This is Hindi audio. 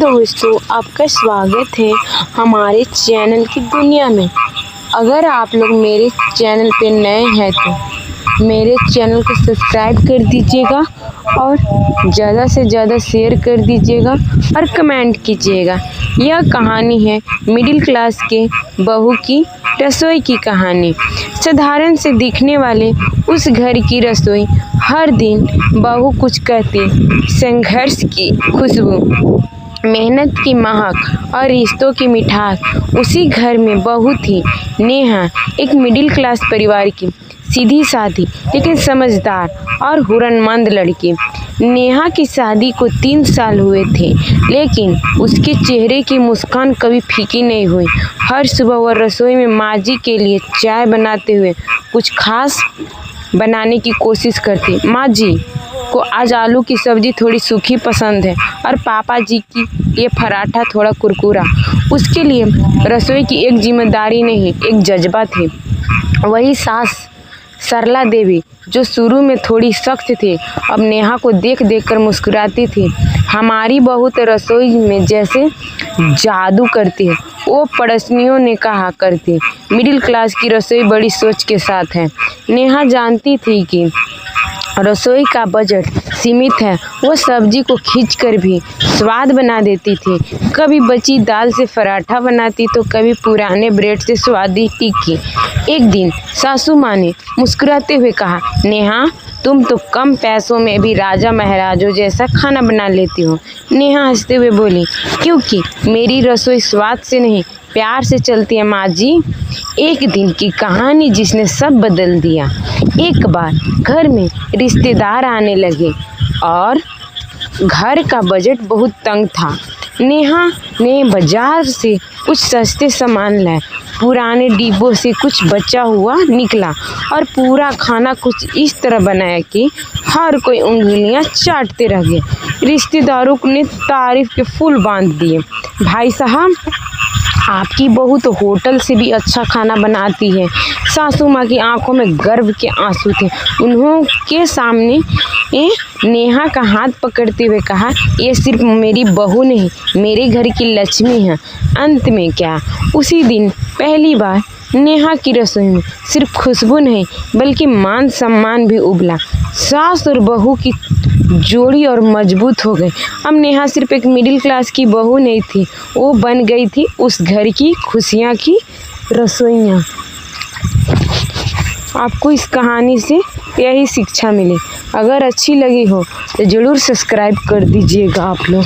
दोस्तों, आपका स्वागत है हमारे चैनल की दुनिया में। अगर आप लोग मेरे चैनल पे नए हैं तो मेरे चैनल को सब्सक्राइब कर दीजिएगा और ज़्यादा से ज़्यादा शेयर कर दीजिएगा और कमेंट कीजिएगा। यह कहानी है मिडिल क्लास के बहू की रसोई की कहानी। साधारण से दिखने वाले उस घर की रसोई, हर दिन बहू कुछ कहती, संघर्ष की खुशबू, मेहनत की महक और रिश्तों की मिठास उसी घर में बहू थी। नेहा एक मिडिल क्लास परिवार की सीधी सादी लेकिन समझदार और हुनरमंद लड़की। नेहा की शादी को 3 साल हुए थे, लेकिन उसके चेहरे की मुस्कान कभी फीकी नहीं हुई। हर सुबह वह रसोई में माँ जी के लिए चाय बनाते हुए कुछ खास बनाने की कोशिश करती। माँ जी को आज आलू की सब्जी थोड़ी सूखी पसंद है और पापा जी की ये पराठा थोड़ा कुरकुरा। उसके लिए रसोई की एक जिम्मेदारी नहीं, एक जज्बा थी। वही सास सरला देवी, जो शुरू में थोड़ी सख्त थी, अब नेहा को देख देख कर मुस्कुराती थी। हमारी बहू तो रसोई में जैसे जादू करती है, वो पड़ोसियों ने कहा करती। मिडिल क्लास की रसोई बड़ी सोच के साथ है। नेहा जानती थी कि रसोई का बजट सीमित है। वो सब्जी को खींचकर भी स्वाद बना देती थी। कभी बची दाल से पराठा बनाती तो कभी पुराने ब्रेड से स्वादिष्ट टिक्की। एक दिन सासू माँ ने मुस्कुराते हुए कहा, नेहा, तुम तो कम पैसों में भी राजा महाराजों जैसा खाना बना लेती हो। नेहा हंसते हुए बोली, क्योंकि मेरी रसोई स्वाद से नहीं, प्यार से चलती है माँ जी। एक दिन की कहानी जिसने सब बदल दिया। एक बार घर में रिश्तेदार आने लगे और घर का बजट बहुत तंग था। नेहा ने बाजार से कुछ सस्ते सामान लाए। पुराने डिब्बों से कुछ बचा हुआ निकला और पूरा खाना कुछ इस तरह बनाया कि हर कोई उंगलियां चाटते रह गए। रिश्तेदारों ने तारीफ के फूल बांध दिए। भाई साहब, आपकी बहू तो होटल से भी अच्छा खाना बनाती है। सासू माँ की आंखों में गर्व के आंसू थे। उन्होंने सामने नेहा का हाथ पकड़ते हुए कहा, ये सिर्फ मेरी बहू नहीं, मेरे घर की लक्ष्मी है। अंत में क्या, उसी दिन पहली बार नेहा की रसोई में सिर्फ खुशबू नहीं बल्कि मान सम्मान भी उबला। सास और बहू की जोड़ी और मजबूत हो गई। अब नेहा सिर्फ एक मिडिल क्लास की बहू नहीं थी, वो बन गई थी उस घर की खुशियाँ की रसोइयाँ। आपको इस कहानी से यही शिक्षा मिली। अगर अच्छी लगी हो तो ज़रूर सब्सक्राइब कर दीजिएगा आप लोग।